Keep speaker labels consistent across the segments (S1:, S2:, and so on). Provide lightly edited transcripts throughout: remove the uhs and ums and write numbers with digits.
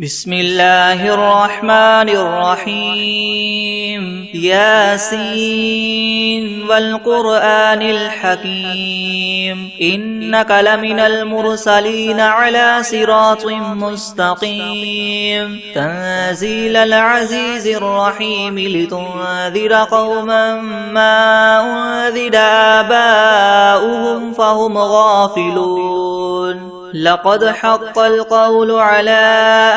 S1: بسم الله الرحمن الرحيم ياسين والقرآن الحكيم إنك لمن المرسلين على صراط مستقيم تنزيل العزيز الرحيم لتنذر قوما ما أنذر آباؤهم فهم غافلون لقد حق القول على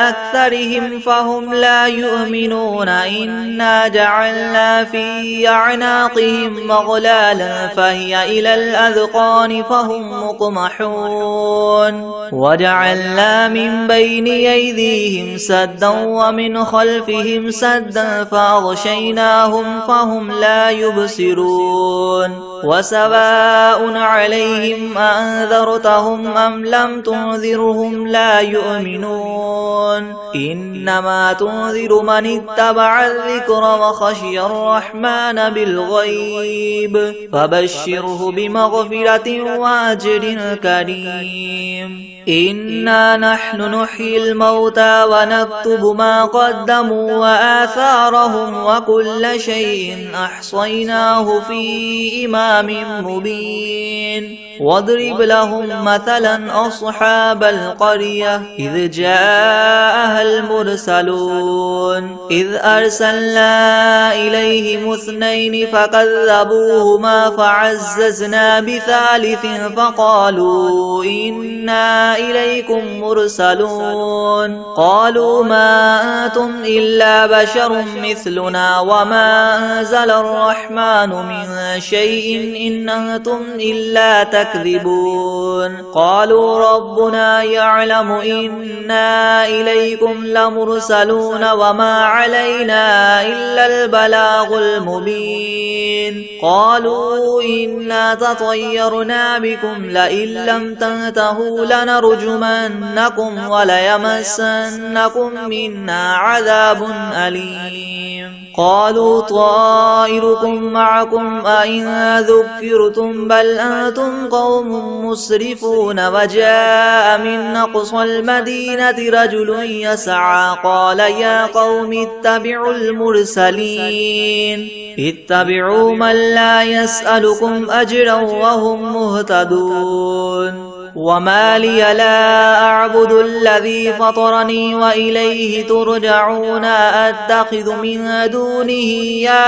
S1: أكثرهم فهم لا يؤمنون إنا جعلنا في أعناقهم مغلالا فهي إلى الأذقان فهم مقمحون وجعلنا من بين أيديهم سدا ومن خلفهم سدا فأغشيناهم فهم لا يبصرون وسواء عليهم أنذرتهم أم لم تنذرهم لا يؤمنون إنما تنذر من اتبع الذكر وخشي الرحمن بالغيب فبشره بمغفرة وأجر كريم إنا نحن نحيي الموتى ونكتب ما قدموا وآثارهم وكل شيء أحصيناه في إمام مبين واضرب لهم مثلا أصحاب القرية إذ جاءها المرسلون إذ أرسلنا إليهم اثنين فكذبوهما فعززنا بثالث فقالوا إنا إليكم مرسلون قالوا ما أنتم إلا بشر مثلنا وما أنزل الرحمن من شيء إن أنتم إلا تكذبون قالوا ربنا يعلم إنا إليكم لمرسلون وما علينا إلا البلاغ المبين قالوا إنا تطيرنا بكم لئن لم تنتهوا لنرجمنكم وليمسنكم منا عذاب أليم قالوا طائركم معكم أئن ذكرتم بل أنتم قوم مسرفون وجاء من أقصى المدينة رجل يسعى قال يا قوم اتبعوا المرسلين اتبعوا من لا يسألكم أجرا وهم مهتدون وما لي لا أعبد الذي فطرني وإليه ترجعون أتخذ من دونه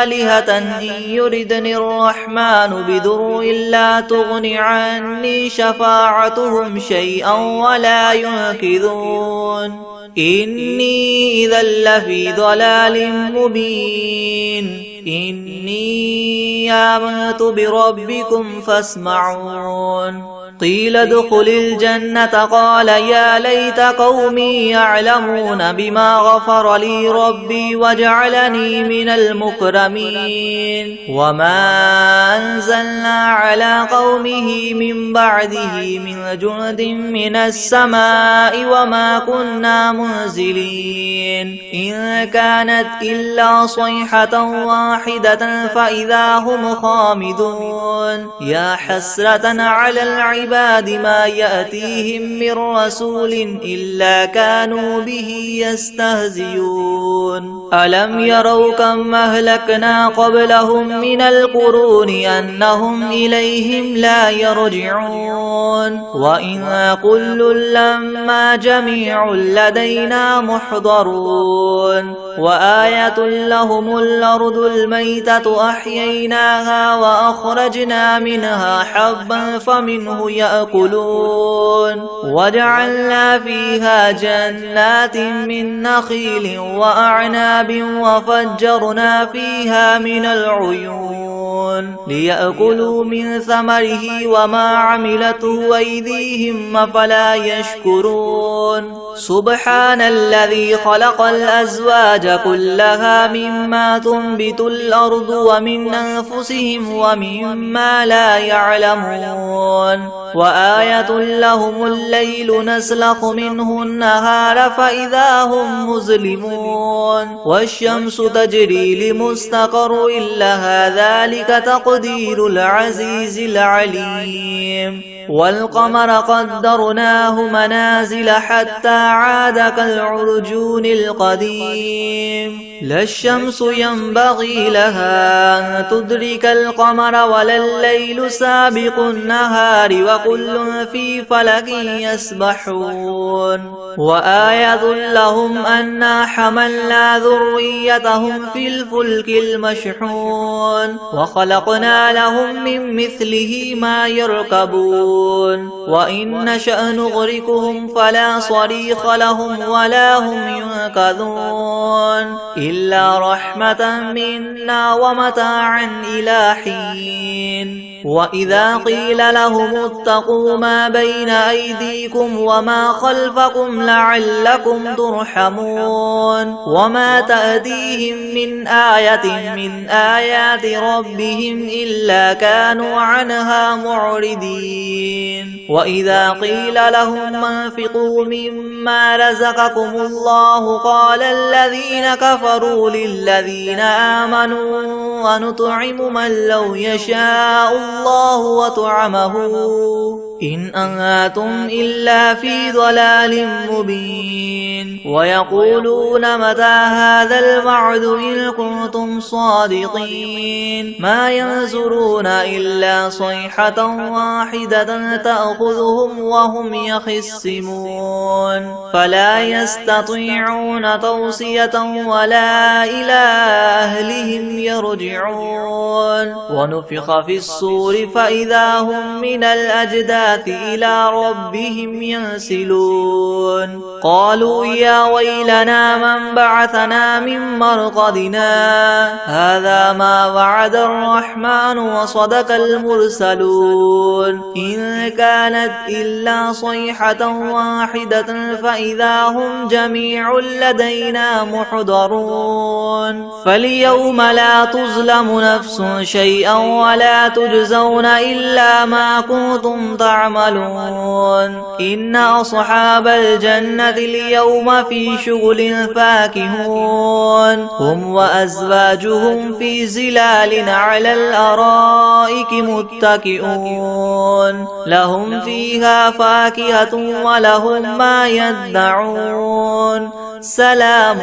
S1: آلهة إن يردني الرحمن بضر لا تغن عني شفاعتهم شيئا ولا ينقذون إني إذا لفي ضلال مبين إني آمنت بربكم فاسمعون قيل ادخل الجنة قال يا ليت قومي يعلمون بما غفر لي ربي وجعلني من المكرمين وما أنزلنا على قومه من بعده من جند من السماء وما كنا منزلين إن كانت إلا صيحة واحدة فإذا هم خامدون يا حسرة على العباد ما يأتيهم من رسول إلا كانوا به يستهزئون ألم يروا كم أهلكنا قبلهم من القرون أنهم إليهم لا يرجعون وإن كل لما جميع لدينا محضرون وآية لهم الأرض الميتة أحييناها وأخرجنا منها حبا فمنه يأكلون وجعلنا فيها جنات من نخيل وأعناب وفجرنا فيها من العيون ليأكلوا من ثمره وما عملته أيديهم أفلا يشكرون سبحان الذي خلق الأزواج كلها مما تنبت الأرض ومن أنفسهم ومما لا يعلمون وآية لهم الليل نسلخ منه النهار فإذا هم مظلمون والشمس تجري لمستقر لها ذلك تقدير العزيز العليم والقمر قدرناه منازل حتى عاد كالعرجون القديم لا الشمس ينبغي لها أن تدرك القمر ولا الليل سابق النهار وكل في فلك يسبحون وآية لهم أنا حملنا ذريتهم في الفلك المشحون وخلقنا لهم من مثله ما يركبون وإن نشأ نغرقهم فلا صريخ لهم ولا هم ينقذون إلا رحمة منا ومتاعا إلى حين وإذا قيل لهم اتقوا ما بين أيديكم وما خلفكم لعلكم ترحمون وما تأتيهم من آية من آيات ربهم إلا كانوا عنها معرضين وإذا قيل لهم انفقوا مما رزقكم الله قال الذين كفروا للذين آمنوا ونطعم من لو يشاء الله وطعمه إن أنتم إلا في ضلال مبين ويقولون متى هذا الوعد إن كنتم صادقين ما ينظرون إلا صيحة واحدة تأخذهم وهم يخصمون فلا يستطيعون توصية ولا إلى أهلهم يرجعون ونفخ في الصور فإذا هم من الأجداث إلى ربهم ينسلون قالوا يا ويلنا من بعثنا من مرقدنا هذا ما وعد الرحمن وصدق المرسلون إن كانت إلا صيحة واحدة فإذا هم جميع لدينا محضرون فاليوم لا تظلم نفس شيئا ولا تجزون إلا ما كنتم تعملون إن أصحاب الجنة اليوم في شغل فاكهون هم وأزواجهم في زلال على الأرائك متكئون لهم فيها فاكهة ولهم ما يدعون سلام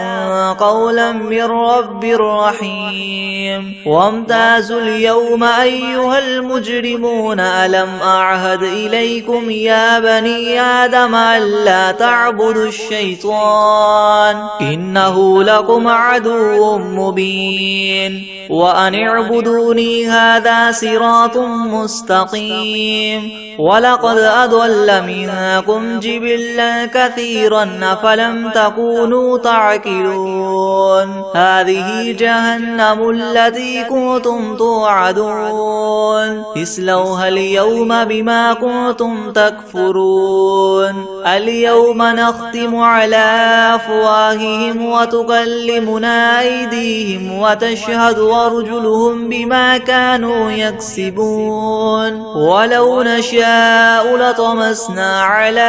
S1: قولا من رب رحيم وامتازوا اليوم أيها المجرمون ألم أعهد إليكم يا بني آدم ألا تعبدوا الشيطان إنه لكم عدو مبين وأن اعبدوني هذا صراط مستقيم ولقد أضل منكم جبلا كثيرا أفلم تكونوا تعقلون هذه جهنم التي كنتم توعدون اصلوها اليوم بما كنتم تكفرون اليوم نختم على أفواههم وتكلمنا أيديهم وتشهد أرجلهم بما كانوا يكسبون ولو نشاء لطمسنا على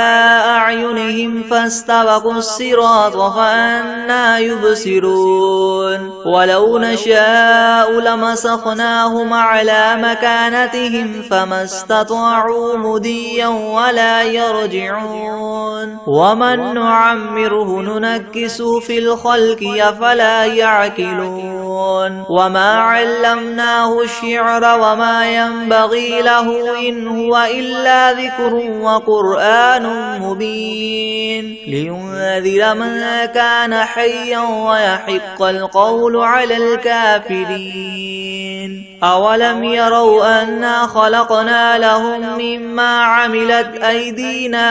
S1: أعينهم فاستبقوا الصراط فأنى يبصرون ولو نشاء لمسخناهم على مكانتهم فما استطاعوا مضيا ولا يرجعون ومن نعمره ننكسه في الخلق أفلا يعقلون وما علمناه الشعر وما ينبغي له إن هو إلا ذكر وقرآن مبين لينذر من كان حيا ويحق القول على الكافرين أولم يروا أنا خلقنا لهم مما عملت أيدينا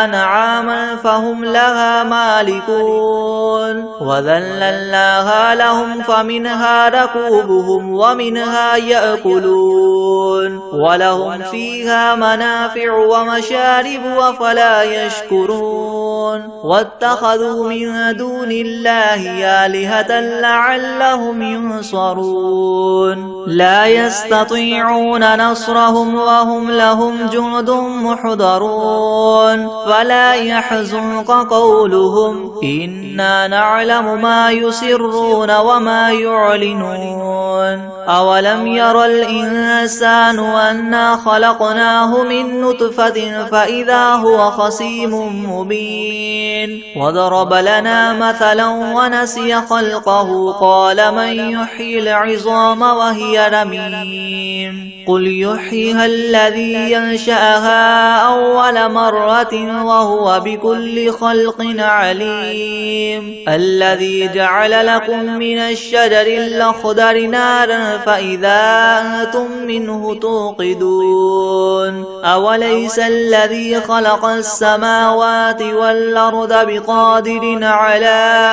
S1: أنعاما فهم لها مالكون وذللناها لهم فمنها ركوبهم ومنها يأكلون ولهم فيها منافع ومشارب وفلا يشكرون واتخذوا من من دون الله آلهة لعلهم ينصرون لا يستطيعون نصرهم وهم لهم جند محضرون فلا يحزنك قولهم إنا نعلم ما يسرون وما يعلنون أولم ير الإنسان أنا خلقناه من نطفة فإذا هو خصيم مبين وضرب لنا مثلا ونسي خلقه قال من يحيي العظام وهي رميم قل يحييها الذي ينشأها أول مرة وهو بكل خلق عليم الذي جعل لكم من الشجر الأخضر نارا فإذا أنتم منه توقدون أوليس الذي خلق السماوات والأرض بقادر على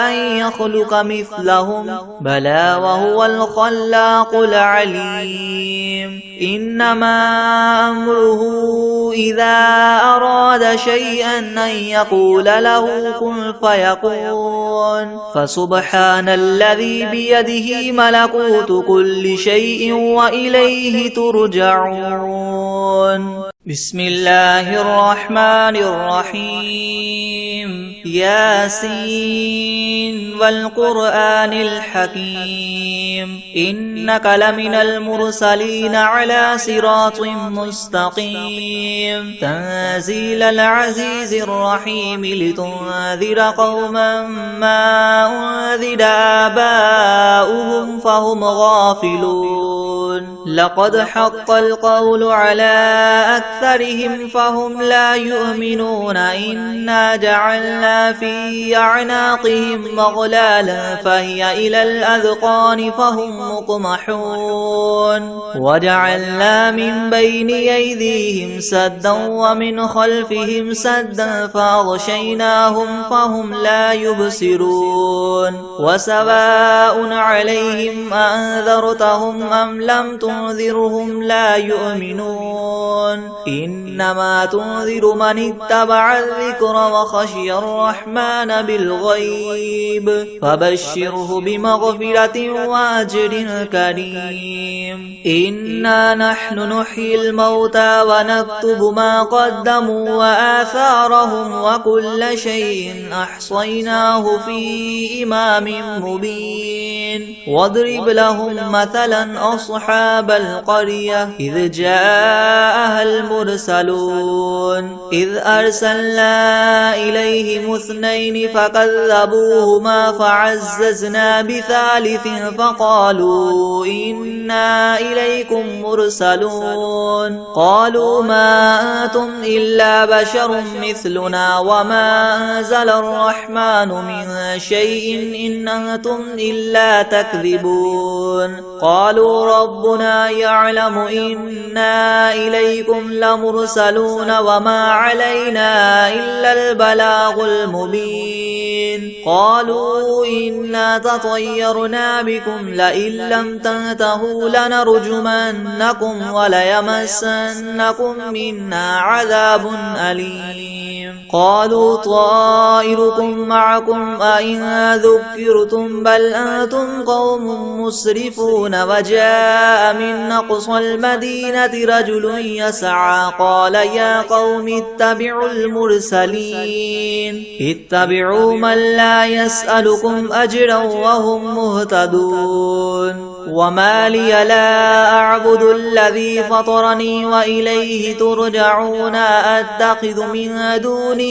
S1: أن يخلق مثلهم بلى وهو الخلاق العليم إنما أمره إذا أراد شيئا أن يقول له كن فيكون فسبحان الذي بيده ملكوت كل شيء وإليه ترجعون بسم الله الرحمن الرحيم ياسين والقرآن الحكيم إنك لمن المرسلين على صراط مستقيم تنزيل العزيز الرحيم لتنذر قوما ما أنذر آباؤهم فهم غافلون لقد حق القول على أكثرهم فهم لا يؤمنون إنا جعلنا في أعناقهم مغلالا فهي إلى الأذقان فهم مقمحون وجعلنا من بين أيديهم سدا ومن خلفهم سدا فأغشيناهم فهم لا يبصرون وسواء عليهم أنذرتهم أم لم تنذرهم لا يؤمنون إنما تنذر من اتبع الذكر وخشي الرحمن بالغيب فبشره بمغفرة وأجر كريم إنا نحن نحيي الموتى ونكتب ما قدموا وآثارهم وكل شيء أحصيناه في إمام مبين واضرب لهم مثلا أصحاب القرية إذ جاءها المرسلون إذ أرسلنا إليهم اثنين فكذبوهما فعززنا بثالث فقالوا إنا إليكم مرسلون قالوا ما أنتم إلا بشر مثلنا وما أنزل الرحمن من شيء إن أنتم إلا تكذبون قالوا ربنا يعلم إنا إليكم لمرسلون وما علينا إلا البلاغ المبين قالوا إنا تطيرنا بكم لئن لم تنتهوا لنرجمنكم وليمسنكم منا عذاب أليم قالوا طائركم معكم أئن ذكرتم بل أنتم قوم مسرفون وجاء من أقصى المدينة رجل يسعى قال يا قوم اتبعوا المرسلين اتبعوا من لا يسألكم أجرا وهم مهتدون وما لي لا أعبد الذي فطرني وإليه ترجعون أتخذ من دونه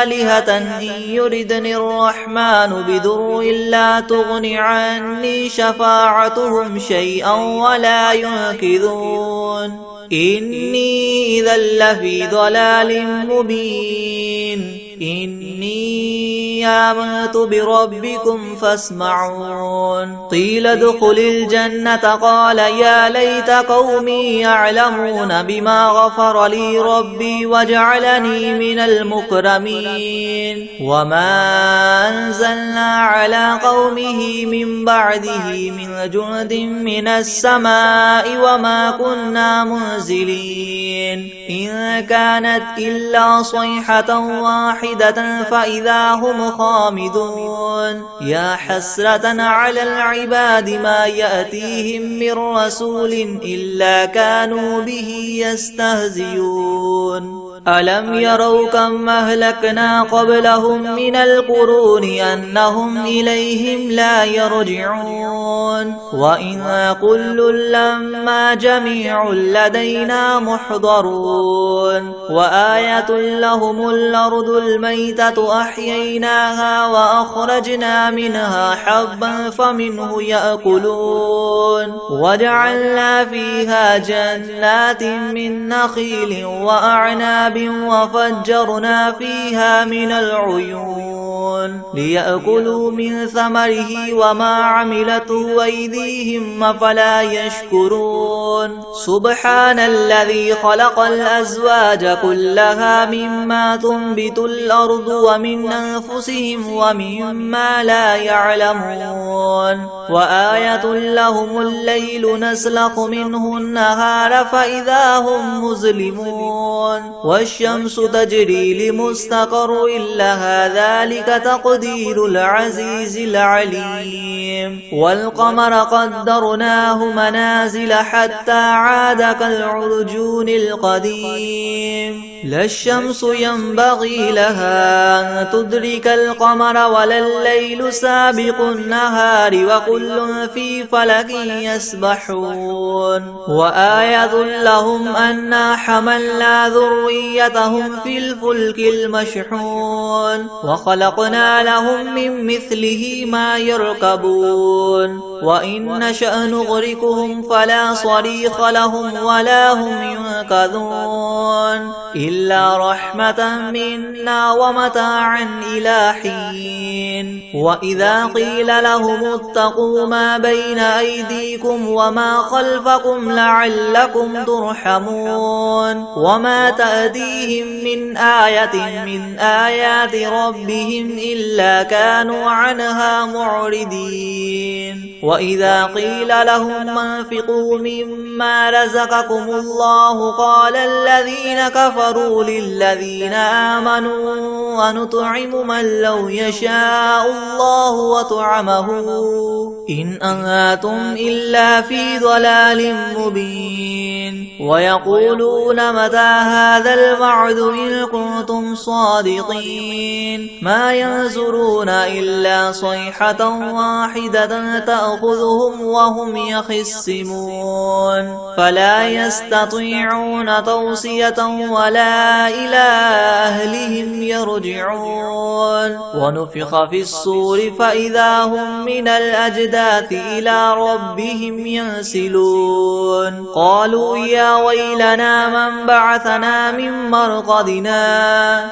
S1: آلهة إن يردني الرحمن بضر لا تغن عني شفاعتهم شيئا ولا ينقذون إني إذا لفي ضلال مبين إني آمنت بربكم فاسمعون قيل ادخل الجنة قال يا ليت قومي يعلمون بما غفر لي ربي وجعلني من المكرمين وما أنزلنا على قوم قومه من بعده من جند من السماء وما كنا منزلين إن كانت إلا صيحة واحدة فإذا هم خامدون يا حسرة على العباد ما يأتيهم من رسول إلا كانوا به يستهزئون ألم يروا كم أهلكنا قبلهم من القرون أنهم إليهم لا يرجعون وإن كل لما جميع لدينا محضرون وآية لهم الأرض الميتة أحييناها وأخرجنا منها حبا فمنه يأكلون وجعلنا فيها جنات من نخيل وأعناب وفجرنا فيها من العيون ليأكلوا من ثمره وما عملته أيديهم فلا يشكرون سبحان الذي خلق الأزواج كلها مما تنبت الأرض ومن أنفسهم ومما لا يعلمون وآية لهم الليل نسلخ منه النهار فإذا هم مظلمون والشمس تجري لمستقر لها ذلك تقدير العزيز العليم والقمر قدرناه منازل حتى عاد كالعرجون القديم لا الشمس ينبغي لها أن تدرك القمر ولا الليل سابق النهار وكل في فلك يسبحون وآية لهم أنا حملنا ذريتهم في الفلك المشحون وخلقنا لهم من مثله ما يركبون وإن نشأ نغرقهم فلا صريخ لهم ولا هم ينقذون إلا رحمة منا ومتاعا إلى حين وإذا قيل لهم اتقوا ما بين أيديكم وما خلفكم لعلكم ترحمون وما تأتيهم من آية من آيات ربهم إلا كانوا عنها معرضين وإذا قيل لهم انفقوا مما رزقكم الله قال الذين كفروا للذين آمنوا ونطعم من لو يشاء الله وطعمه إن أنتم إلا في ضلال مبين ويقولون متى هذا الوعد إن كنتم صادقين ما ينظرون إلا صيحة واحدة تأخذهم وهم يخصمون فلا يستطيعون توصية ولا إلى أهلهم يرجعون ونفخ في الصور فإذا هم من الأجداث إلى ربهم ينسلون قالوا يا ويلنا من بعثنا من مرقدنا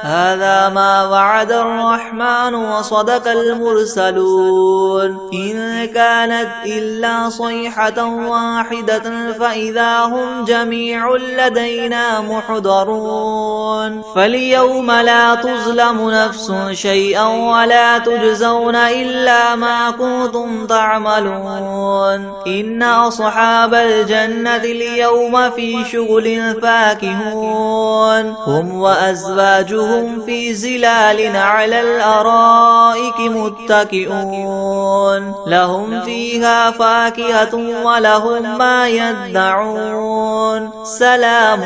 S1: هذا ما وعد الرحمن وصدق المرسلون إن كانت إلا صيحة واحدة فإذا هم جميع لدينا محضرون فاليوم لا تظلم نفس شيئا ولا تجزون إلا ما كنتم تعملون إن أصحاب الجنة اليوم في شغل فاكهون هم وأزواجهم في زلال على الأرائك متكئون لهم فيها فاكهة ولهم ما يدعون سلام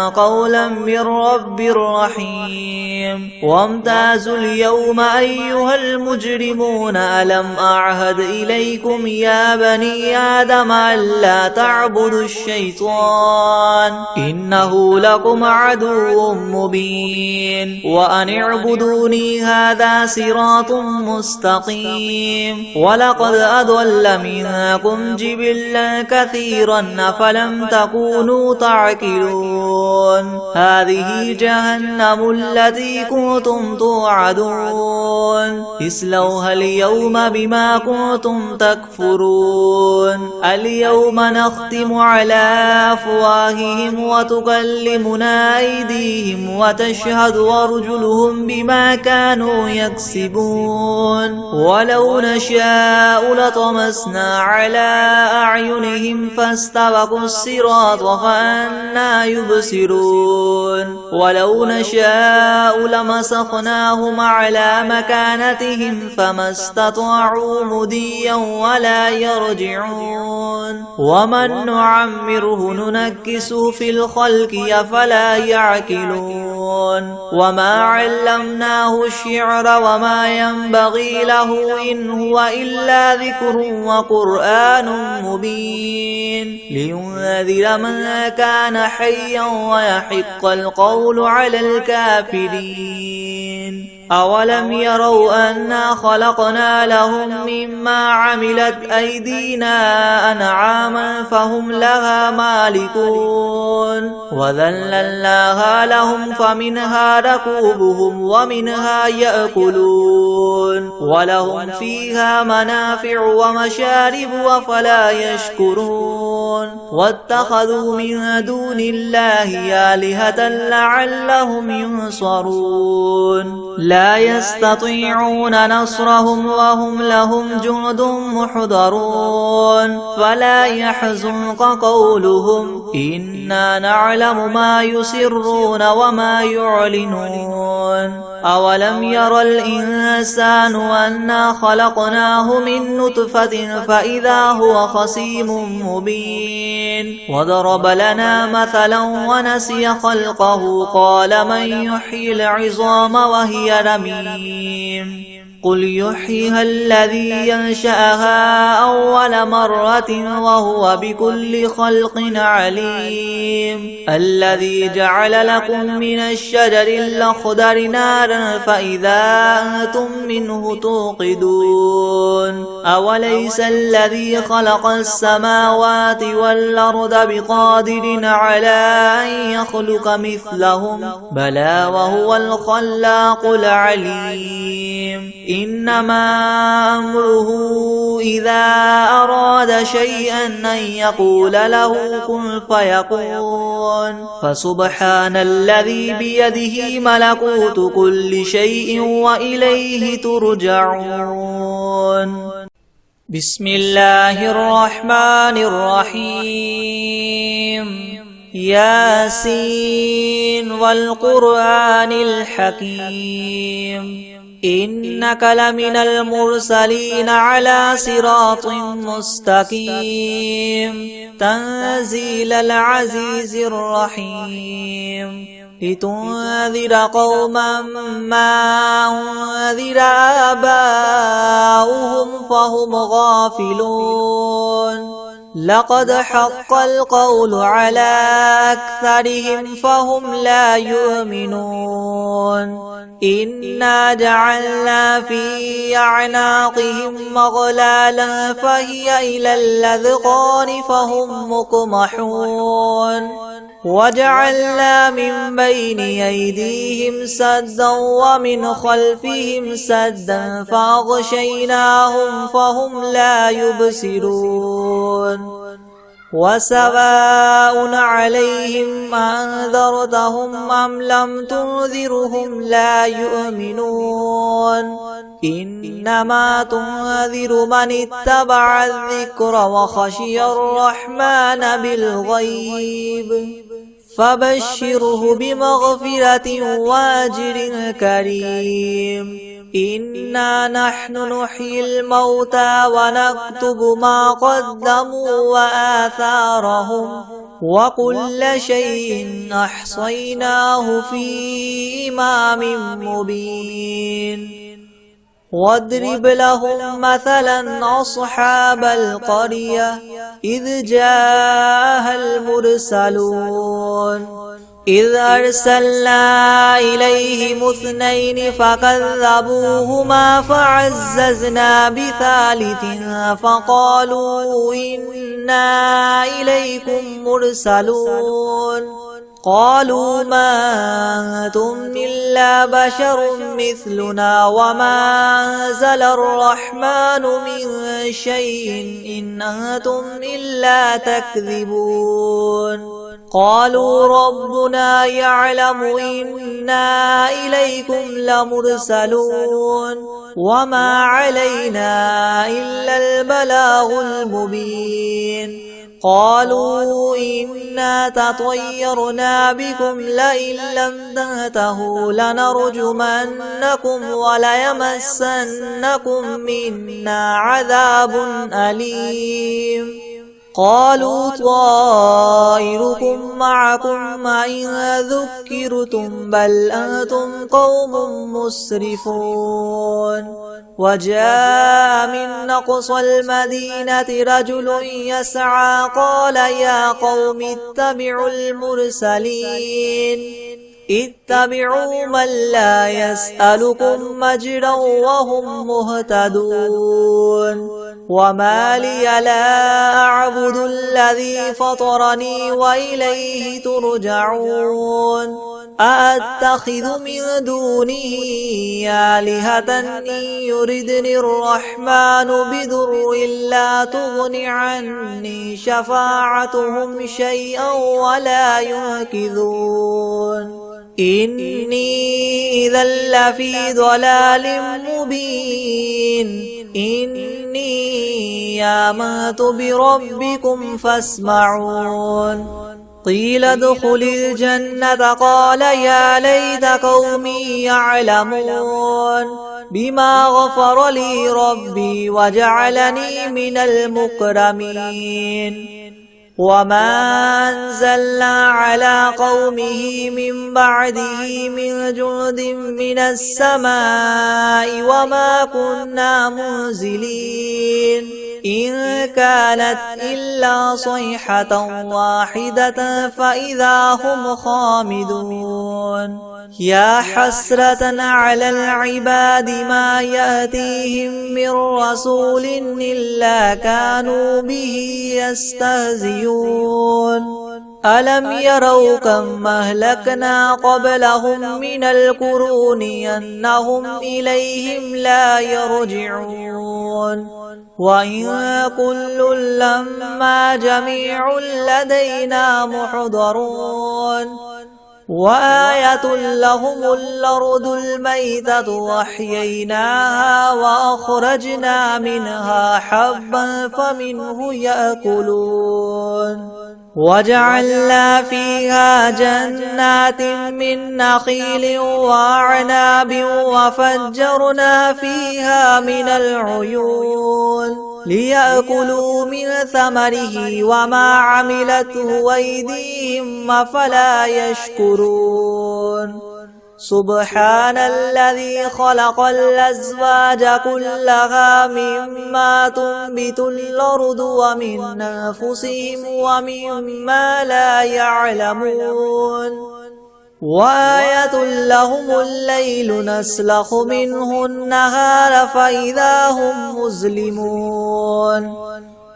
S1: قولا من رب رحيم وامتازوا اليوم أيها المجرمون ألم أعهد إليكم يا بني آدم ألا تعبدوا الشيطان إنه لكم عدو مبين وأن اعبدوني هذا صراط مستقيم ولقد أضل وأضل منكم جبلا كثيرا أفلم تكونوا تعقلون هذه جهنم التي كنتم توعدون اصلوها اليوم بما كنتم تكفرون اليوم نختم على أفواههم وتكلمنا أيديهم وتشهد أرجلهم بما كانوا يكسبون ولو نشاء لطمسنا على أعينهم فاستبقوا الصراط فأنى يبصرون ولو نشاء لمسخناهم على مكانتهم فما استطاعوا مضيا ولا يرجعون ومن نعمره ننكس في الخلق أفلا يعقلون وما علمناه الشعر وما ينبغي له إن هو إلا ذكر وقرآن مبين لينذر من كان حيا ويحق القول على الكافرين أولم يروا أنا خلقنا لهم مما عملت أيدينا أنعاما فهم لها مالكون وذللناها لهم فمنها ركوبهم ومنها يأكلون ولهم فيها منافع ومشارب أفلا يشكرون واتخذوا من دون الله آلهة لعلهم ينصرون لا يستطيعون نصرهم وهم لهم جند محضرون فلا يحزنك قولهم إنا نعلم ما يسرون وما يعلنون أولم ير الإنسان أنا خلقناه من نطفة فإذا هو خصيم مبين وضرب لنا مثلا ونسي خلقه قال من يحيي العظام وهي رميم قل يحييها الذي ينشأها أول مرة وهو بكل خلق عليم الذي جعل لكم من الشجر الأخضر نارا فإذا أنتم منه توقدون أوليس الذي خلق السماوات والأرض بقادر على أن يخلق مثلهم بلى وهو الخلاق العليم إنما أمره إذا أراد شيئا أن يقول له كن فيكون فسبحان الذي بيده ملكوت كل شيء وإليه ترجعون بسم الله الرحمن الرحيم ياسين والقرآن الحكيم إنك لمن المرسلين على صراط مستقيم تنزيل العزيز الرحيم لتنذر قوما ما أنذر آباؤهم فهم غافلون لقد حق القول على أكثرهم فهم لا يؤمنون إنا جعلنا في أعناقهم مغلالا فهي إلى الأذقان فهم مقمحون وجعلنا من بين أيديهم سدا ومن خلفهم سدا فأغشيناهم فهم لا يبصرون وسواء عليهم أنذرتهم أم لم تنذرهم لا يؤمنون إنما تنذر من اتبع الذكر وخشي الرحمن بالغيب فبشره بمغفرة وأجر كريم إنا نحن نحيي الموتى ونكتب ما قدموا وآثارهم وكل شيء أحصيناه في إمام مبين واضرب لهم مثلا أصحاب القرية إذ جاءها المرسلون إذ أرسلنا إليهم 2 فكذبوهما فعززنا بثالث فقالوا إنا إليكم مرسلون قالوا ما أنتم إلا بشر مثلنا وما أنزل الرحمن من شيء إن أنتم إلا تكذبون قالوا ربنا يعلم إنا إليكم لمرسلون وما علينا إلا البلاغ المبين قالوا إنا تطيرنا بكم لئن لم تنتهوا لنرجمنكم وليمسنكم منا عذاب أليم قالوا طائركم معكم إن ذكرتم بل أنتم قوم مسرفون وجاء من أقصى المدينة رجل يسعى قال يا قوم اتبعوا المرسلين اتبعوا من لا يسألكم مجرا وهم مهتدون وما لي لا أعبد الذي فطرني وإليه ترجعون أأتخذ من دونه آلهة إن يردني الرحمن بضر لا تغن عني شفاعتهم شيئا ولا ينقذون إني إذا لفي ضلال مبين إني آمنت بربكم فاسمعون قيل ادخل الجنة قال يا ليت قومي يعلمون بما غفر لي ربي وجعلني من المكرمين وما أنزلنا على قومه من بعده من جند من السماء وما كنا منزلين إن كانت إلا صيحة واحدة فإذا هم خامدون يا حسرة على العباد ما يأتيهم من رسول إلا كانوا به يستهزئون ألم يروا كم أهلكنا قبلهم من القرون أنهم إليهم لا يرجعون وإن كل لما جميع لدينا محضرون وآية لهم الأرض الميتة وأحييناها وأخرجنا منها حبا فمنه يأكلون وجعلنا فيها جنات من نخيل وأعناب وفجرنا فيها من العيون ليأكلوا من ثمره وما عملته أيديهم أفلا يشكرون سبحان الذي خلق الأزواج كلها مما تنبت الأرض ومن أنفسهم ومما لا يعلمون وآية لهم الليل نسلخ منه النهار فإذا هم مظلمون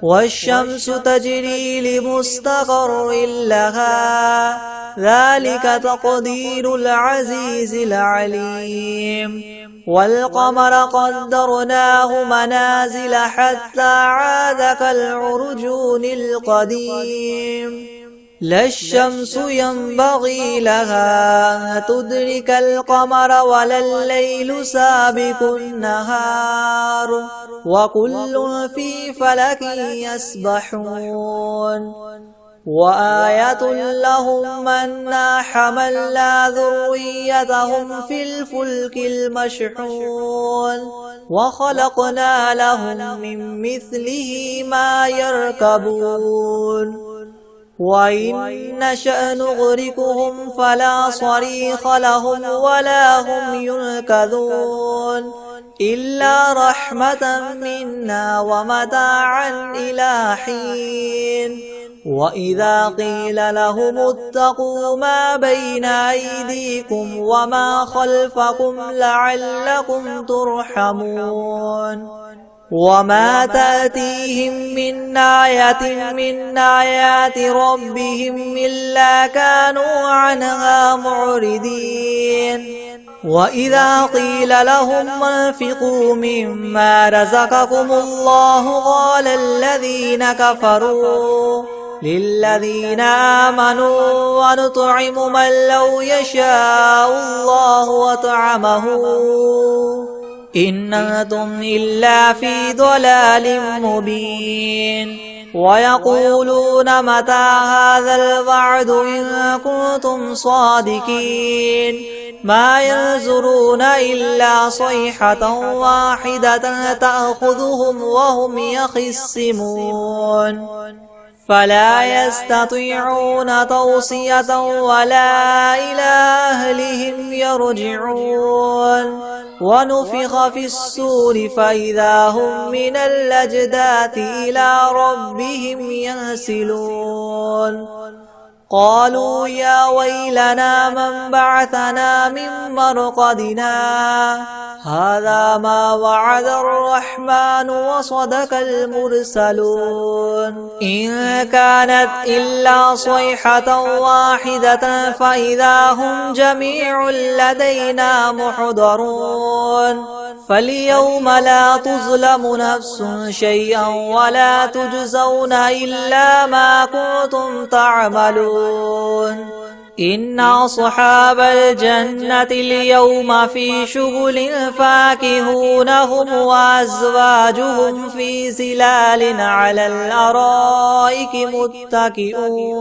S1: والشمس تجري لمستقر لها ذلك تقدير العزيز العليم والقمر قدرناه منازل حتى عاد كالعرجون القديم لا الشمس ينبغي لها أن تدرك القمر ولا الليل سابق النهار وكل في فلك يسبحون وآية لهم أنا حملنا ذريتهم في الفلك المشحون وخلقنا لهم من مثله ما يركبون وإن نشأ نغرقهم فلا صريخ لهم ولا هم ينقذون إلا رحمة منا ومتاعا إلى حين وإذا قيل لهم اتقوا ما بين أيديكم وما خلفكم لعلكم ترحمون وما تأتيهم من آية من آيات ربهم إلا كانوا عنها معرضين وإذا قيل لهم انفقوا مما رزقكم الله قال الذين كفروا للذين آمنوا ونطعم من لو يشاء الله وطعمه إن أنتم إلا في ضلال مبين ويقولون متى هذا الوعد إن كنتم صادقين ما ينظرون إلا صيحة واحدة تأخذهم وهم يخصمون فلا يستطيعون توصية ولا إلى أهلهم يرجعون ونفخ في الصور فإذا هم من الأجداث إلى ربهم ينسلون قالوا يا ويلنا من بعثنا من مرقدنا هذا ما وعد الرحمن وصدق المرسلون إن كانت إلا صيحة واحدة فإذا هم جميع لدينا محضرون فاليوم لا تظلم نفس شيئا ولا تجزون إلا ما كنتم تعملون إن أصحاب الجنة اليوم في شغل فاكهون هم وأزواجهم في ظلال على الأرائك متكئون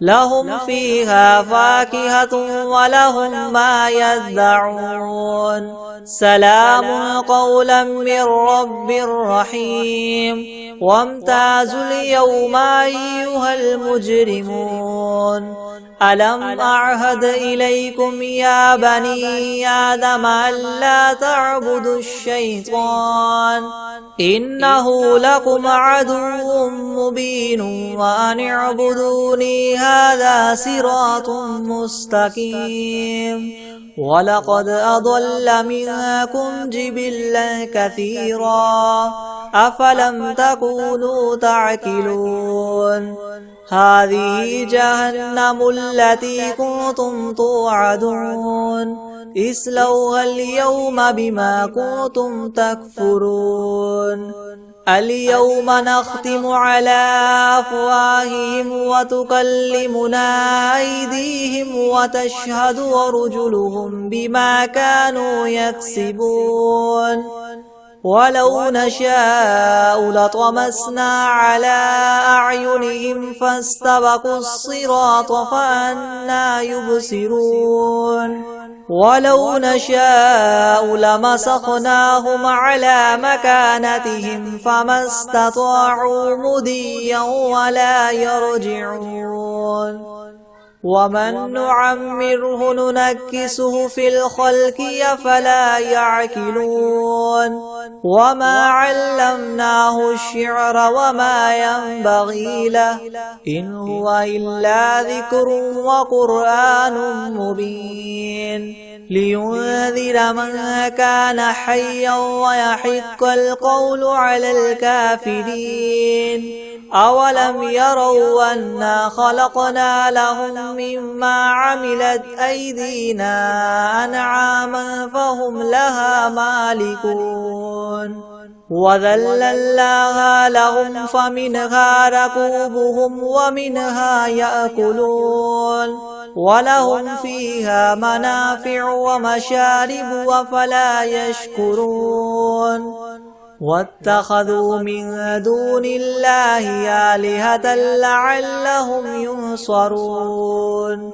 S1: لهم فيها فاكهة ولهم ما يدعون سلام قولا من رب رحيم وامتازوا اليوم أيها المجرمون ألم أعهد إليكم يا بني آدم ألا تعبدوا الشيطان إنه لكم عدو مبين وأن اعبدوني هذا صراط مستقيم ولقد أضل منكم جبلا كثيرا أفلم تكونوا تعقلون هذه جهنم التي كنتم توعدون اصلوها اليوم بما كنتم تكفرون اليوم نختم على أفواههم وتكلمنا أيديهم وتشهد أرجلهم بما كانوا يكسبون ولو نشاء لطمسنا على أعينهم فاستبقوا الصراط فأنى يبصرون ولو نشاء لمسخناهم على مكانتهم فما استطاعوا مضيا ولا يرجعون ومن نعمره ننكسه في الخلق أفلا يعقلون وما علمناه الشعر وما ينبغي له إن هو إلا ذكر وقرآن مبين لينذر من كان حيا ويحق القول على الكافرين أولم يروا أنا خلقنا لهم مما عملت أيدينا أنعاما فهم لها مالكون وذللناها لهم فمنها ركوبهم ومنها يأكلون ولهم فيها منافع ومشارب أفلا يشكرون واتخذوا من دون الله آلهة لعلهم ينصرون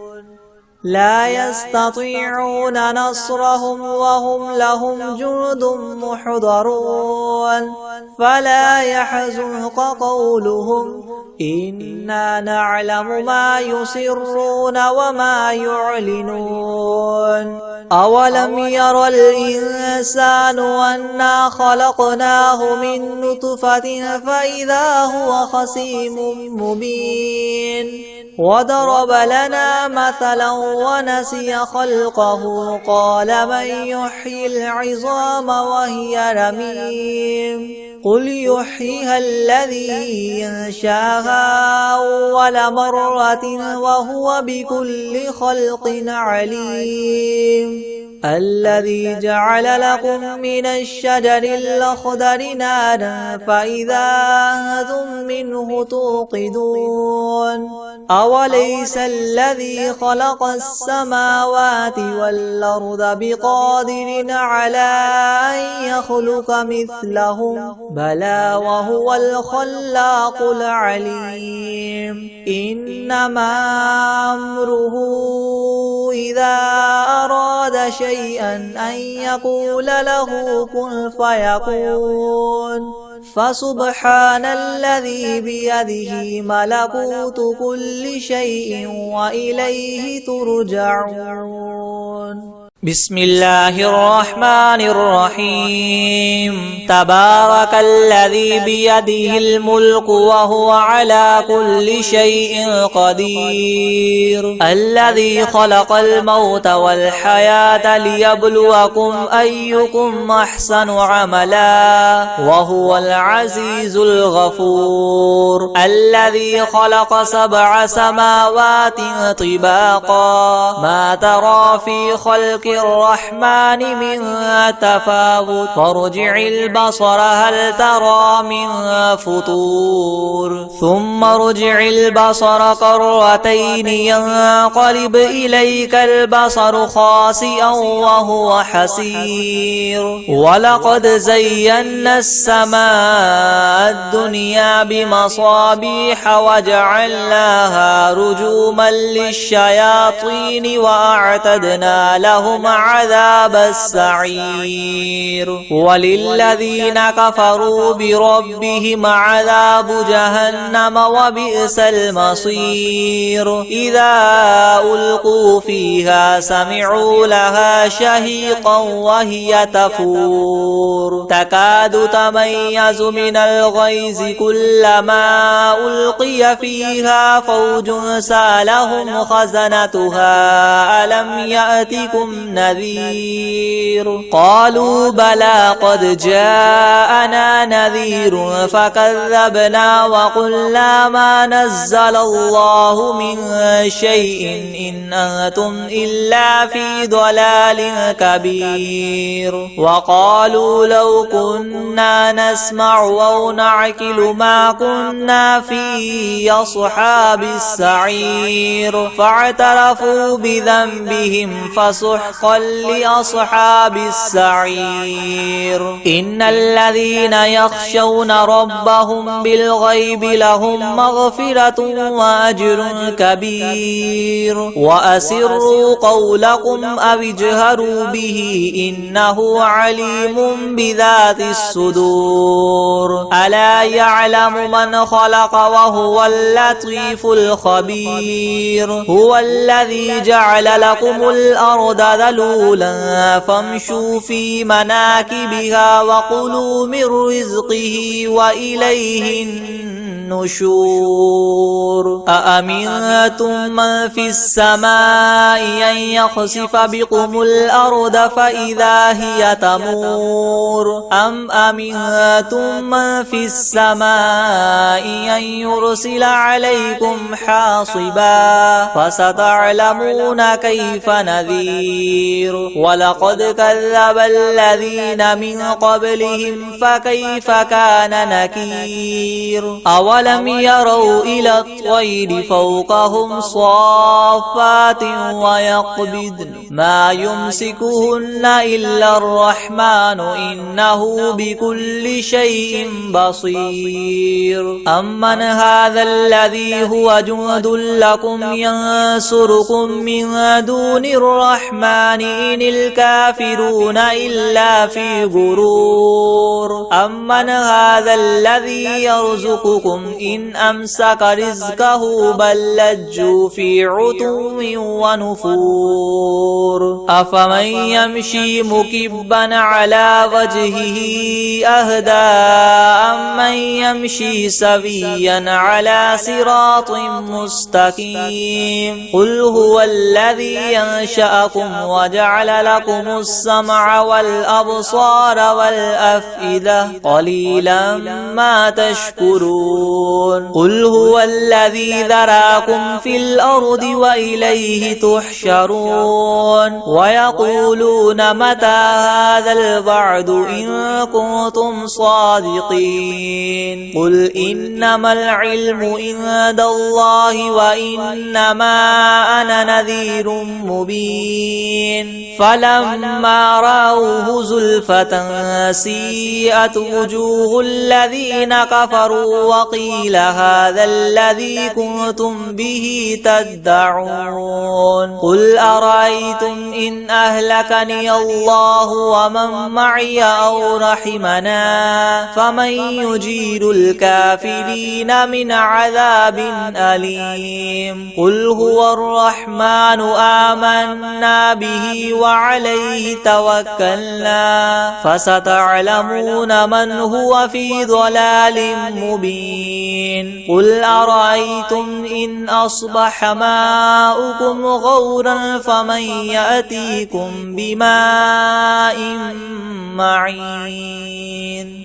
S1: لا يستطيعون نصرهم وهم لهم جند محضرون فلا يحزنك قولهم إنا نعلم ما يسرون وما يعلنون أولم ير الإنسان أنا خلقناه من نطفة فإذا هو خصيم مبين وضرب لنا مثلا ونسي خلقه قال من يحيي العظام وهي رميم قل يحييها الذي ينشاها أول مرة وهو بكل خلق عليم الذي جعل لكم من الشجر الأخضر نارا فإذا أنتم منه توقدون أوليس الذي خلق السماوات والأرض بقادر على أن يخلق مثلهم بلى وهو الخلاق العليم إنما أمره إذا أراد شيئا أن يقول له كن فيكون فسبحان الذي بيده ملكوت كل شيء وإليه ترجعون بسم الله الرحمن الرحيم تبارك الذي بيده الملك وهو على كل شيء قدير الذي خلق الموت والحياة ليبلوكم أيكم أحسن عملا وهو العزيز الغفور الذي خلق 7 سماوات طباقا ما ترى في خلق الرحمن من تفاوت فارجع البصر هل ترى من فطور ثم ارجع البصر كرتين ينقلب إليك البصر خاسئا وهو حسير ولقد زينا السماء الدنيا بمصابيح وجعلناها رجوما للشياطين وأعتدنا لهم عذاب السعير وللذين كفروا بربهم عذاب جهنم وبئس المصير إذا ألقوا فيها سمعوا لها شهيقا وهي تفور تكاد تميز من الغيظ كلما ألقي فيها فوج سالهم خزنتها ألم يأتكم نذير قالوا بلى قد جاءنا نذير فكذبنا وقلنا ما نزل الله من شيء إن أنتم إلا في ضلال كبير وقالوا لو كنا نسمع أو نعقل ما كنا في أصحاب السعير فاعترفوا بذنبهم فسحقا لأصحاب السعير إن الذين يخشون ربهم بالغيب لهم مغفرة وأجر كبير وأسروا قولكم أو اجهروا به إنه عليم بذات الصدور ألا يعلم من خلق وهو اللطيف الخبير هو الذي جعل لكم الأرض ذلولا فامشوا في مناكبها وكلوا من رزقه وإليه النشور أأمنتم من في السماء أن يخسف بكم الأرض فإذا هي تمور أم أمنتم من في السماء أن يرسل عليكم حاصبا فستعلمون كيف نذير ولقد كذب الذين من قبلهم فكيف كان نكير أولم يروا إلى الطير فوقهم صافات ويقبضن ما يمسكهن إلا الرحمن إنه بكل شيء بصير أمن هذا الذي هو جند لكم ينصركم من دون الرحمن إن الكافرون إلا في غرور أمن هذا الذي يرزقكم إن أمسك رزقه بل لجوا في عتو ونفور أفمن يمشي مكبا على وجهه أهدى أمن يمشي سويا على صراط مستقيم قل هو الذي ينشأكم وجعل لكم السمع والأبصار والأفئدة قليلا ما تشكرون قل هو الذي ذراكم في الأرض وإليه تحشرون ويقولون متى هذا الوعد إن كنتم صادقين قل إنما العلم عند الله وإنما أنا نذير مبين فلما رأوه زلفة سيئت وجوه الذين كفروا وقيل هذا الذي كنتم به تدعون قل أرأيتم إن أهلكني الله ومن معي أو رحمنا فمن يجير الكافرين من عذاب أليم قل هو الرحمن آمنا به وعليه توكلنا فستعلمون من هو في ضلال مبين قل أرأيتم إن أصبح ماؤكم غورا فمن يأتيكم بماء معين